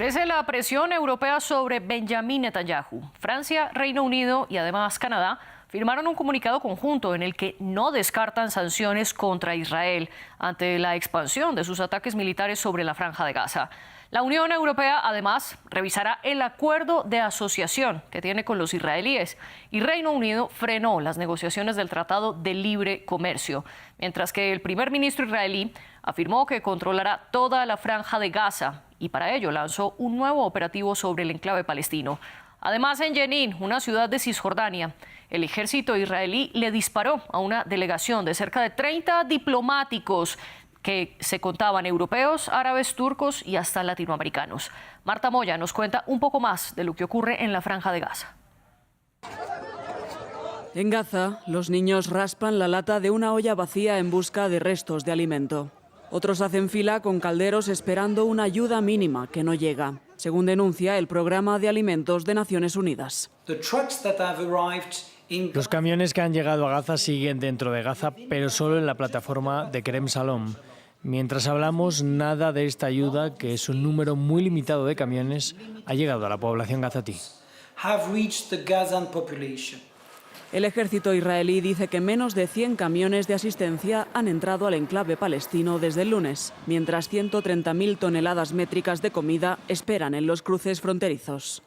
Crece la presión europea sobre Benjamin Netanyahu. Francia, Reino Unido y además Canadá firmaron un comunicado conjunto en el que no descartan sanciones contra Israel ante la expansión de sus ataques militares sobre la Franja de Gaza. La Unión Europea, además, revisará el acuerdo de asociación que tiene con los israelíes y Reino Unido frenó las negociaciones del Tratado de Libre Comercio, mientras que el primer ministro israelí afirmó que controlará toda la Franja de Gaza y para ello lanzó un nuevo operativo sobre el enclave palestino. Además, en Jenin, una ciudad de Cisjordania, el ejército israelí le disparó a una delegación de cerca de 30 diplomáticos que se contaban europeos, árabes, turcos y hasta latinoamericanos. Marta Moya nos cuenta un poco más de lo que ocurre en la Franja de Gaza. En Gaza, los niños raspan la lata de una olla vacía en busca de restos de alimento. Otros hacen fila con calderos esperando una ayuda mínima que no llega, según denuncia el Programa de Alimentos de Naciones Unidas. Los camiones que han llegado a Gaza siguen dentro de Gaza, pero solo en la plataforma de Kerem Salom. Mientras hablamos, nada de esta ayuda, que es un número muy limitado de camiones, ha llegado a la población gazatí. El ejército israelí dice que menos de 100 camiones de asistencia han entrado al enclave palestino desde el lunes, mientras 130.000 toneladas métricas de comida esperan en los cruces fronterizos.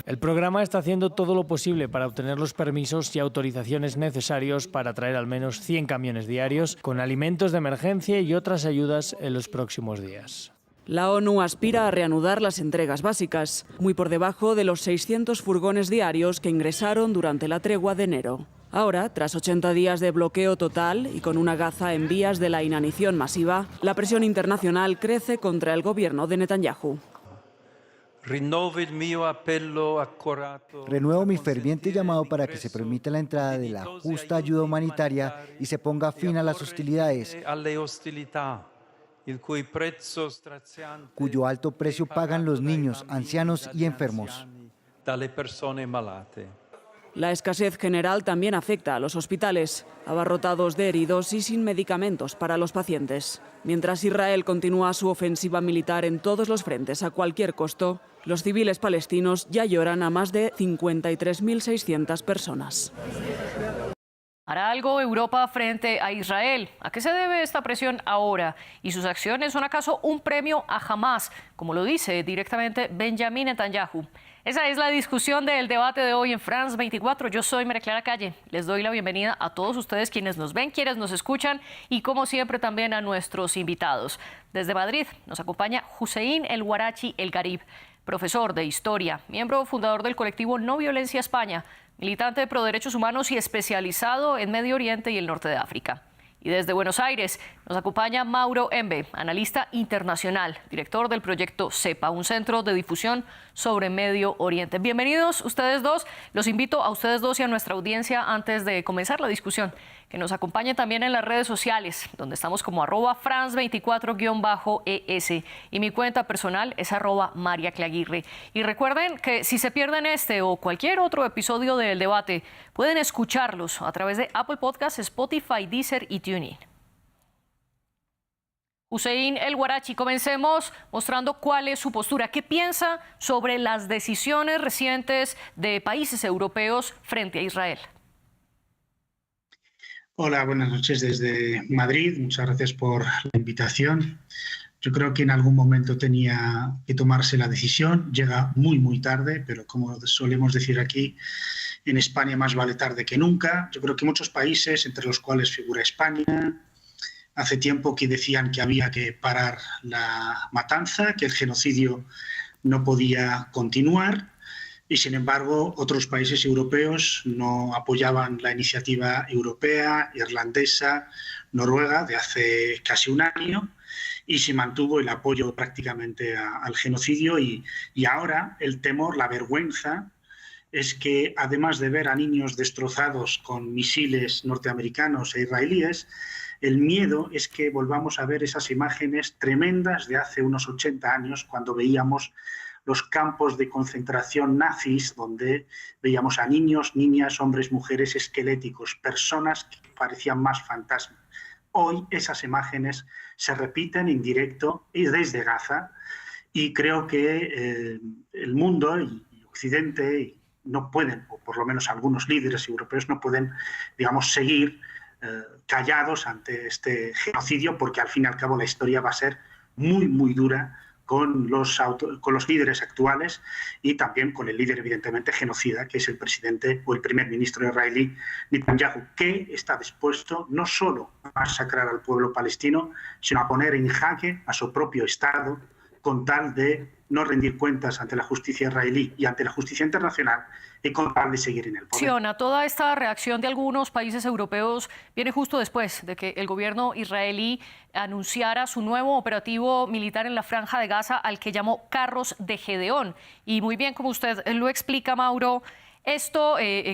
El programa está haciendo todo lo posible para obtener los permisos y autorizaciones necesarios para traer al menos 100 camiones diarios con alimentos de emergencia y otras ayudas en los próximos días. La ONU aspira a reanudar las entregas básicas, muy por debajo de los 600 furgones diarios que ingresaron durante la tregua de enero. Ahora, tras 80 días de bloqueo total y con una Gaza en vías de la inanición masiva, la presión internacional crece contra el gobierno de Netanyahu. Renuevo mi ferviente llamado para que se permita la entrada de la justa ayuda humanitaria y se ponga fin a las hostilidades, cuyo alto precio pagan los niños, ancianos y enfermos. La escasez general también afecta a los hospitales, abarrotados de heridos y sin medicamentos para los pacientes. Mientras Israel continúa su ofensiva militar en todos los frentes a cualquier costo, los civiles palestinos ya lloran a más de 53.600 personas. ¿Hará algo Europa frente a Israel? ¿A qué se debe esta presión ahora? ¿Y sus acciones son acaso un premio a Hamás, como lo dice directamente Benjamin Netanyahu? Esa es la discusión del debate de hoy en France 24. Yo soy María Clara Calle. Les doy la bienvenida a todos ustedes quienes nos ven, quienes nos escuchan y como siempre también a nuestros invitados. Desde Madrid nos acompaña Hussein El Warachi El Garib, profesor de Historia, miembro fundador del colectivo No Violencia España, militante pro derechos humanos y especializado en Medio Oriente y el norte de África. Y desde Buenos Aires nos acompaña Mauro Embe, analista internacional, director del proyecto CEPA, un centro de difusión sobre Medio Oriente. Bienvenidos ustedes dos. Los invito a ustedes dos y a nuestra audiencia antes de comenzar la discusión, que nos acompañe también en las redes sociales, donde estamos como @France24_ES y mi cuenta personal es @MariaClaguirre. Y recuerden que si se pierden este o cualquier otro episodio del debate, pueden escucharlos a través de Apple Podcasts, Spotify, Deezer y TuneIn. Hussein El Warachi, comencemos mostrando cuál es su postura. ¿Qué piensa sobre las decisiones recientes de países europeos frente a Israel? Hola, buenas noches desde Madrid. Muchas gracias por la invitación. Yo creo que en algún momento tenía que tomarse la decisión. Llega muy, muy tarde, pero como solemos decir aquí, en España más vale tarde que nunca. Yo creo que muchos países, entre los cuales figura España, hace tiempo que decían que había que parar la matanza, que el genocidio no podía continuar. Y, sin embargo, otros países europeos no apoyaban la iniciativa europea, irlandesa, noruega de hace casi un año y se mantuvo el apoyo prácticamente al genocidio y ahora el temor, la vergüenza es que, además de ver a niños destrozados con misiles norteamericanos e israelíes, el miedo es que volvamos a ver esas imágenes tremendas de hace unos 80 años cuando veíamos los campos de concentración nazis, donde veíamos a niños, niñas, hombres, mujeres esqueléticos, personas que parecían más fantasmas. Hoy esas imágenes se repiten en directo y desde Gaza y creo que el mundo y Occidente no pueden, o por lo menos algunos líderes europeos no pueden, digamos, seguir callados ante este genocidio, porque al fin y al cabo la historia va a ser muy, muy dura con los líderes actuales y también con el líder evidentemente genocida, que es el presidente o el primer ministro israelí, Netanyahu, que está dispuesto no solo a masacrar al pueblo palestino, sino a poner en jaque a su propio Estado con tal de no rendir cuentas ante la justicia israelí y ante la justicia internacional y con tal de seguir en el poder. Toda esta reacción de algunos países europeos viene justo después de que el gobierno israelí anunciara su nuevo operativo militar en la Franja de Gaza, al que llamó Carros de Gedeón. Y muy bien, como usted lo explica, Mauro,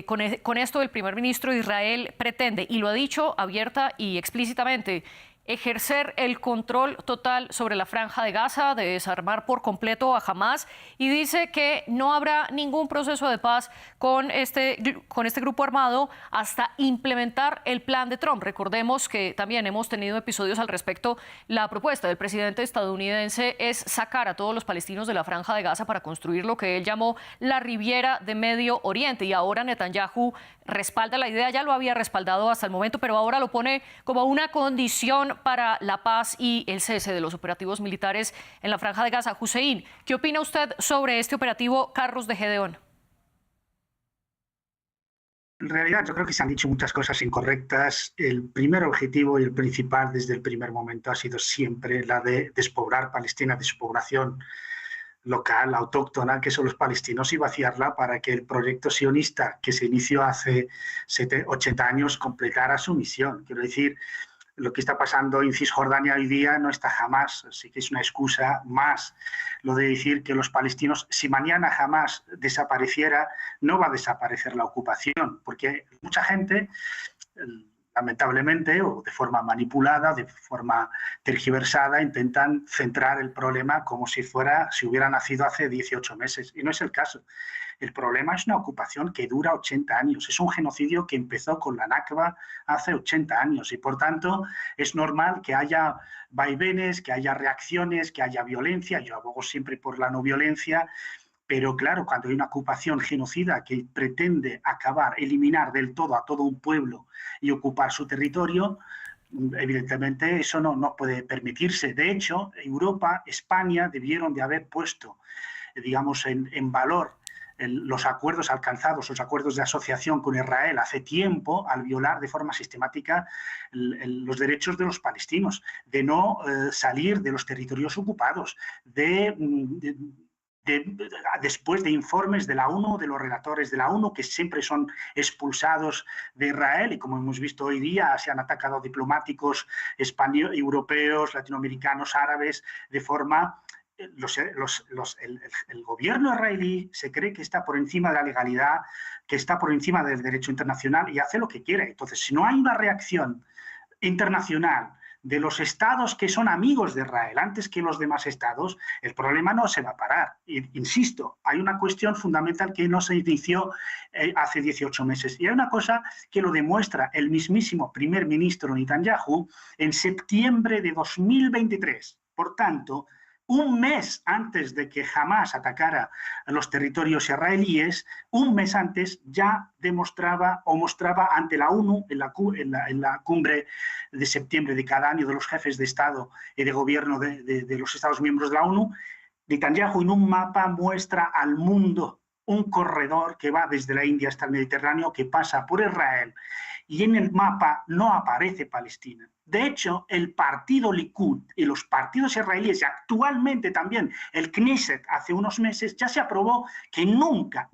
con esto el primer ministro de Israel pretende, y lo ha dicho abierta y explícitamente, ejercer el control total sobre la Franja de Gaza, de desarmar por completo a Hamás, y dice que no habrá ningún proceso de paz con este grupo armado hasta implementar el plan de Trump. Recordemos que también hemos tenido episodios al respecto. La propuesta del presidente estadounidense es sacar a todos los palestinos de la Franja de Gaza para construir lo que él llamó la Riviera de Medio Oriente, y ahora Netanyahu respalda la idea, ya lo había respaldado hasta el momento, pero ahora lo pone como una condición para la paz y el cese de los operativos militares en la Franja de Gaza. Hussein, ¿qué opina usted sobre este operativo Carros de Gedeón? En realidad yo creo que se han dicho muchas cosas incorrectas. El primer objetivo y el principal desde el primer momento ha sido siempre la de despoblar Palestina de su población local, autóctona, que son los palestinos, y vaciarla para que el proyecto sionista que se inició hace 80 años completara su misión. Quiero decir, lo que está pasando en Cisjordania hoy día no está jamás, así que es una excusa más. Lo de decir que los palestinos, si mañana jamás desapareciera, no va a desaparecer la ocupación, porque mucha gente, lamentablemente, o de forma manipulada, de forma tergiversada, intentan centrar el problema como si hubiera nacido hace 18 meses, y no es el caso. El problema es una ocupación que dura 80 años, es un genocidio que empezó con la Nakba hace 80 años, y por tanto es normal que haya vaivenes, que haya reacciones, que haya violencia. Yo abogo siempre por la no violencia, pero claro, cuando hay una ocupación genocida que pretende acabar, eliminar del todo a todo un pueblo y ocupar su territorio, evidentemente eso no puede permitirse. De hecho, Europa, España debieron de haber puesto, digamos, en valor los acuerdos alcanzados, los acuerdos de asociación con Israel hace tiempo, al violar de forma sistemática los derechos de los palestinos, de no salir de los territorios ocupados, después de informes de la ONU, de los relatores de la ONU, que siempre son expulsados de Israel, y como hemos visto hoy día, se han atacado diplomáticos españoles, europeos, latinoamericanos, árabes, de forma... El gobierno israelí se cree que está por encima de la legalidad, que está por encima del derecho internacional, y hace lo que quiere. Entonces, si no hay una reacción internacional de los estados que son amigos de Israel antes que los demás estados, el problema no se va a parar. Insisto, hay una cuestión fundamental que no se inició hace 18 meses. Y hay una cosa que lo demuestra el mismísimo primer ministro Netanyahu en septiembre de 2023. Por tanto, un mes antes de que Hamás atacara a los territorios israelíes, un mes antes ya demostraba o mostraba ante la ONU, en la cumbre de septiembre de cada año de los jefes de Estado y de gobierno de los Estados miembros de la ONU, Netanyahu en un mapa muestra al mundo un corredor que va desde la India hasta el Mediterráneo, que pasa por Israel, y en el mapa no aparece Palestina. De hecho, el partido Likud y los partidos israelíes, y actualmente también el Knesset hace unos meses, ya se aprobó que nunca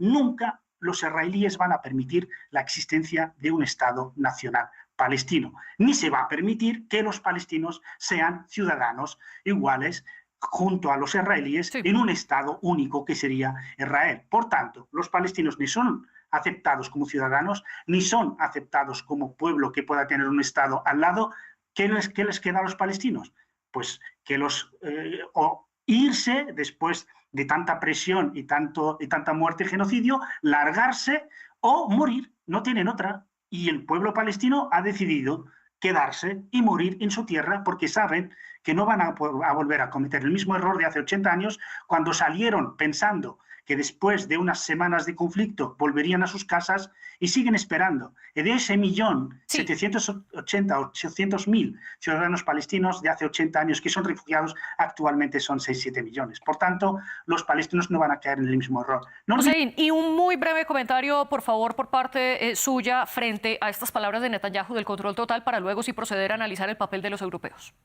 los israelíes van a permitir la existencia de un Estado nacional palestino, ni se va a permitir que los palestinos sean ciudadanos iguales junto a los israelíes en un Estado único que sería Israel. Por tanto, los palestinos ni son aceptados como ciudadanos, ni son aceptados como pueblo que pueda tener un Estado al lado. ¿Qué les queda a los palestinos? Pues que o irse después de tanta presión y tanta muerte y genocidio, largarse o morir. No tienen otra. Y el pueblo palestino ha decidido quedarse y morir en su tierra porque saben que no van a volver a cometer el mismo error de hace 80 años cuando salieron pensando que después de unas semanas de conflicto volverían a sus casas y siguen esperando. Y de ese 1.780.000 ciudadanos palestinos de hace 80 años que son refugiados, actualmente son 6-7 millones. Por tanto, los palestinos no van a caer en el mismo error. Hussein, y un muy breve comentario, por favor, por parte suya frente a estas palabras de Netanyahu del control total para luego sí proceder a analizar el papel de los europeos.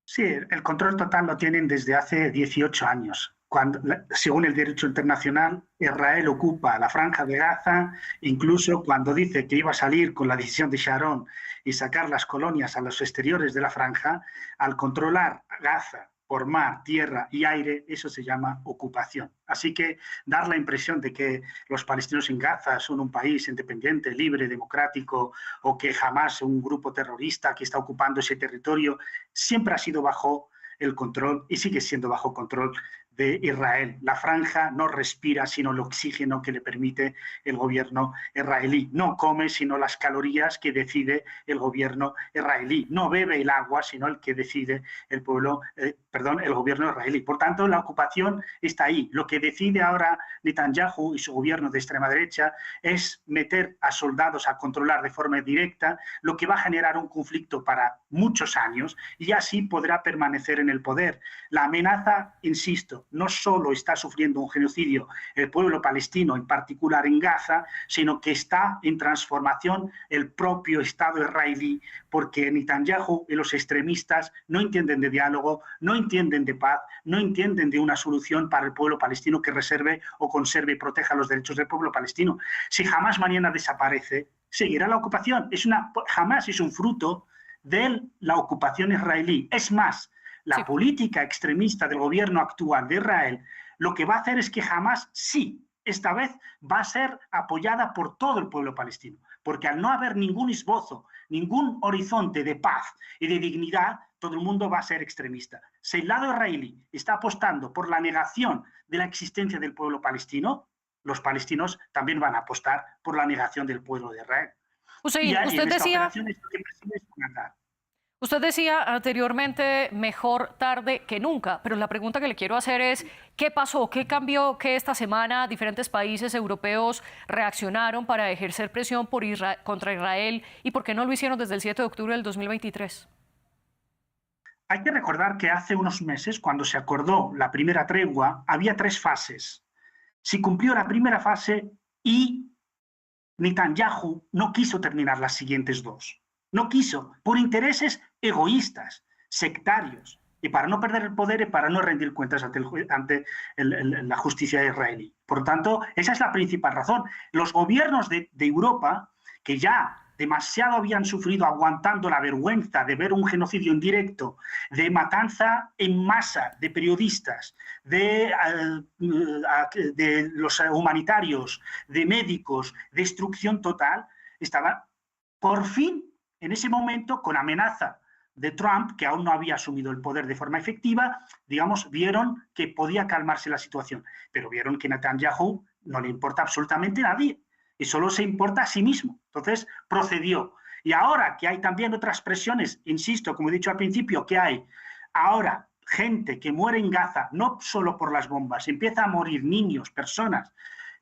Sí, el control total lo tienen desde hace 18 años. Cuando, según el derecho internacional, Israel ocupa la franja de Gaza, incluso cuando dice que iba a salir con la decisión de Sharon y sacar las colonias a los exteriores de la franja, al controlar Gaza por mar, tierra y aire, eso se llama ocupación. Así que dar la impresión de que los palestinos en Gaza son un país independiente, libre, democrático, o que jamás es un grupo terrorista que está ocupando ese territorio, siempre ha sido bajo el control y sigue siendo bajo control de Israel. La franja no respira sino el oxígeno que le permite el gobierno israelí. No come sino las calorías que decide el gobierno israelí. No bebe el agua sino el que decide el gobierno israelí. Por tanto, la ocupación está ahí. Lo que decide ahora Netanyahu y su gobierno de extrema derecha es meter a soldados a controlar de forma directa, lo que va a generar un conflicto para muchos años y así podrá permanecer en el poder. La amenaza, insisto, no solo está sufriendo un genocidio el pueblo palestino, en particular en Gaza, sino que está en transformación el propio Estado israelí, porque Netanyahu y los extremistas no entienden de diálogo, no entienden de paz, no entienden de una solución para el pueblo palestino que reserve o conserve y proteja los derechos del pueblo palestino. Si Hamás mañana desaparece, seguirá la ocupación. Hamás es un fruto de la ocupación israelí. Es más, la política extremista del gobierno actual de Israel lo que va a hacer es que Hamás sí, esta vez va a ser apoyada por todo el pueblo palestino, porque al no haber ningún esbozo, ningún horizonte de paz y de dignidad, todo el mundo va a ser extremista. Si el lado israelí está apostando por la negación de la existencia del pueblo palestino, los palestinos también van a apostar por la negación del pueblo de Israel. Hussein, usted decía anteriormente mejor tarde que nunca, pero la pregunta que le quiero hacer es ¿qué pasó? ¿Qué cambió? ¿Que esta semana diferentes países europeos reaccionaron para ejercer presión contra Israel y por qué no lo hicieron desde el 7 de octubre del 2023? Hay que recordar que hace unos meses, cuando se acordó la primera tregua, había 3 fases. Se cumplió la primera fase y Netanyahu no quiso terminar las siguientes 2. No quiso, por intereses egoístas, sectarios, y para no perder el poder y para no rendir cuentas ante la justicia israelí. Por tanto, esa es la principal razón. Los gobiernos de Europa, que ya demasiado habían sufrido aguantando la vergüenza de ver un genocidio indirecto, de matanza en masa de periodistas, de los humanitarios, de médicos, destrucción total, estaban por fin en ese momento, con amenaza de Trump, que aún no había asumido el poder de forma efectiva, digamos, vieron que podía calmarse la situación. Pero vieron que Netanyahu no le importa absolutamente a nadie y solo se importa a sí mismo. Entonces, procedió. Y ahora que hay también otras presiones, insisto, como he dicho al principio, que hay ahora gente que muere en Gaza, no solo por las bombas, empieza a morir niños, personas,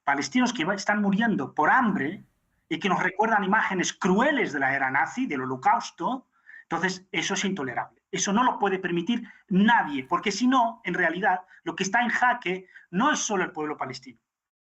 palestinos que están muriendo por hambre, y que nos recuerdan imágenes crueles de la era nazi, del holocausto, entonces eso es intolerable. Eso no lo puede permitir nadie, porque si no, en realidad, lo que está en jaque no es solo el pueblo palestino,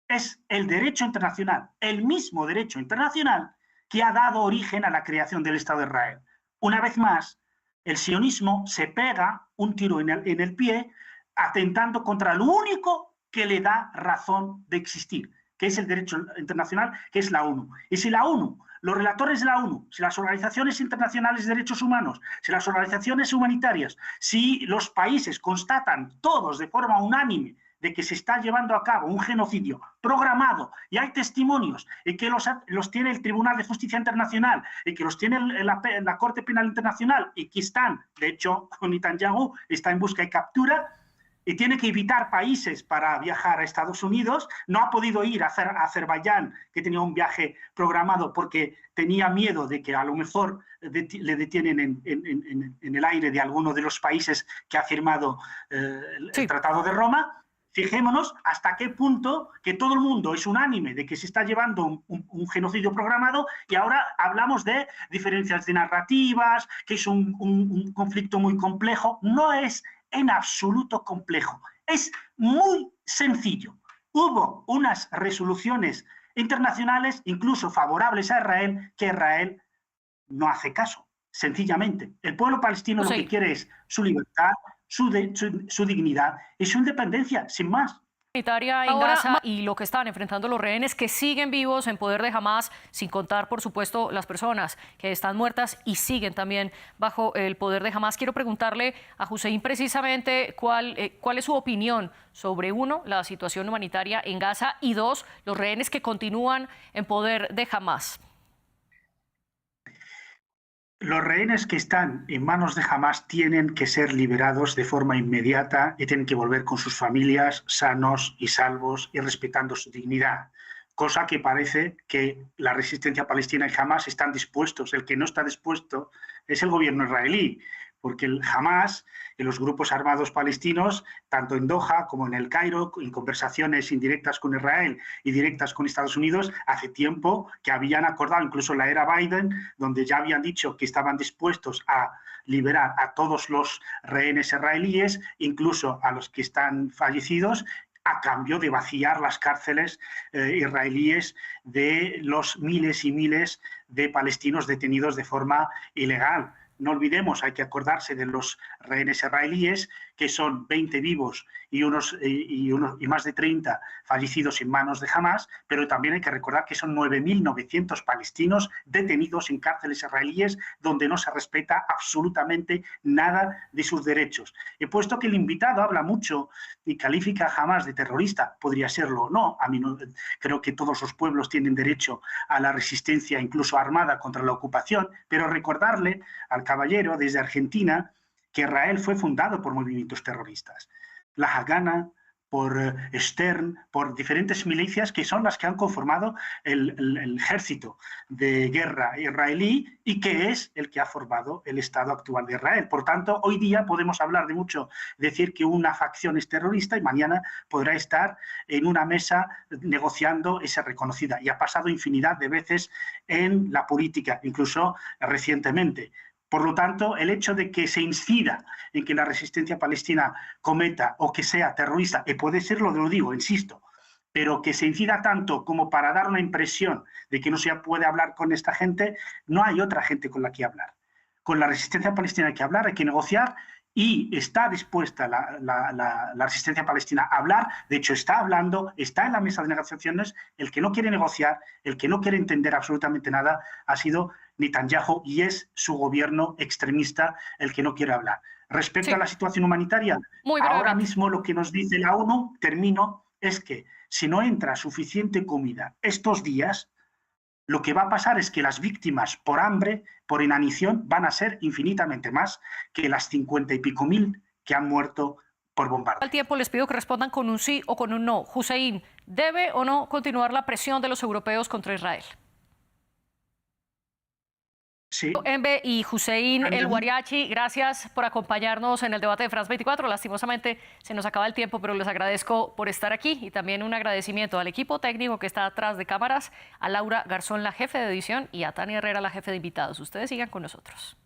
es el derecho internacional, el mismo derecho internacional que ha dado origen a la creación del Estado de Israel. Una vez más, el sionismo se pega un tiro en el pie, atentando contra lo único que le da razón de existir, que es el derecho internacional, que es la ONU. Y si la ONU, los relatores de la ONU, si las organizaciones internacionales de derechos humanos, si las organizaciones humanitarias, si los países constatan todos de forma unánime de que se está llevando a cabo un genocidio programado y hay testimonios y que los tiene el Tribunal de Justicia Internacional y que los tiene la Corte Penal Internacional y que están, de hecho, Netanyahu está en busca y captura, y tiene que evitar países para viajar a Estados Unidos. No ha podido ir a Azerbaiyán, que tenía un viaje programado porque tenía miedo de que a lo mejor le detienen en el aire de alguno de los países que ha firmado el Tratado de Roma. Fijémonos hasta qué punto que todo el mundo es unánime de que se está llevando un genocidio programado, y ahora hablamos de diferencias de narrativas, que es un conflicto muy complejo. No es en absoluto complejo, es muy sencillo. Hubo unas resoluciones internacionales, incluso favorables a Israel, que Israel no hace caso, sencillamente. El pueblo palestino lo que quiere es su libertad, su dignidad y su independencia, sin más. En Gaza, y lo que están enfrentando los rehenes que siguen vivos en poder de Hamás, sin contar, por supuesto, las personas que están muertas y siguen también bajo el poder de Hamás. Quiero preguntarle a Hussein precisamente cuál es su opinión sobre, uno, la situación humanitaria en Gaza, y dos, los rehenes que continúan en poder de Hamás. Los rehenes que están en manos de Hamás tienen que ser liberados de forma inmediata y tienen que volver con sus familias sanos y salvos y respetando su dignidad, cosa que parece que la resistencia palestina y Hamás están dispuestos. El que no está dispuesto es el gobierno israelí, porque el Hamás y los grupos armados palestinos, tanto en Doha como en El Cairo, en conversaciones indirectas con Israel y directas con Estados Unidos, hace tiempo que habían acordado, incluso en la era Biden, donde ya habían dicho que estaban dispuestos a liberar a todos los rehenes israelíes, incluso a los que están fallecidos, a cambio de vaciar las cárceles israelíes de los miles y miles de palestinos detenidos de forma ilegal. No olvidemos, hay que acordarse de los rehenes israelíes, que son 20 vivos y más de 30 fallecidos en manos de Hamás, pero también hay que recordar que son 9.900 palestinos detenidos en cárceles israelíes donde no se respeta absolutamente nada de sus derechos. He puesto que el invitado habla mucho y califica a Hamás de terrorista, podría serlo o no. A mí no, creo que todos los pueblos tienen derecho a la resistencia, incluso armada, contra la ocupación, pero recordarle al caballero desde Argentina que Israel fue fundado por movimientos terroristas. La Haganah, por Stern, por diferentes milicias que son las que han conformado el ejército de guerra israelí y que es el que ha formado el Estado actual de Israel. Por tanto, hoy día podemos hablar de mucho, decir que una facción es terrorista y mañana podrá estar en una mesa negociando esa reconocida. Y ha pasado infinidad de veces en la política, incluso recientemente. Por lo tanto, el hecho de que se incida en que la resistencia palestina cometa o que sea terrorista, y puede serlo, lo digo, insisto, pero que se incida tanto como para dar una impresión de que no se puede hablar con esta gente, no hay otra gente con la que hablar. Con la resistencia palestina hay que hablar, hay que negociar, y está dispuesta la resistencia palestina a hablar. De hecho, está hablando, está en la mesa de negociaciones. El que no quiere negociar, el que no quiere entender absolutamente nada, ha sido Netanyahu, y es su gobierno extremista el que no quiere hablar. Respecto a la situación humanitaria, ahora mismo lo que nos dice la ONU, termino, es que si no entra suficiente comida estos días, lo que va a pasar es que las víctimas por hambre, por inanición, van a ser infinitamente más que las 50 y pico mil que han muerto por bombardeo. Al tiempo les pido que respondan con un sí o con un no. Hussein, ¿debe o no continuar la presión de los europeos contra Israel? Sí. Enve y Hussein El Guariachi, gracias por acompañarnos en el debate de France 24. Lastimosamente se nos acaba el tiempo, pero les agradezco por estar aquí, y también un agradecimiento al equipo técnico que está atrás de cámaras, a Laura Garzón, la jefe de edición, y a Tania Herrera, la jefe de invitados. Ustedes sigan con nosotros.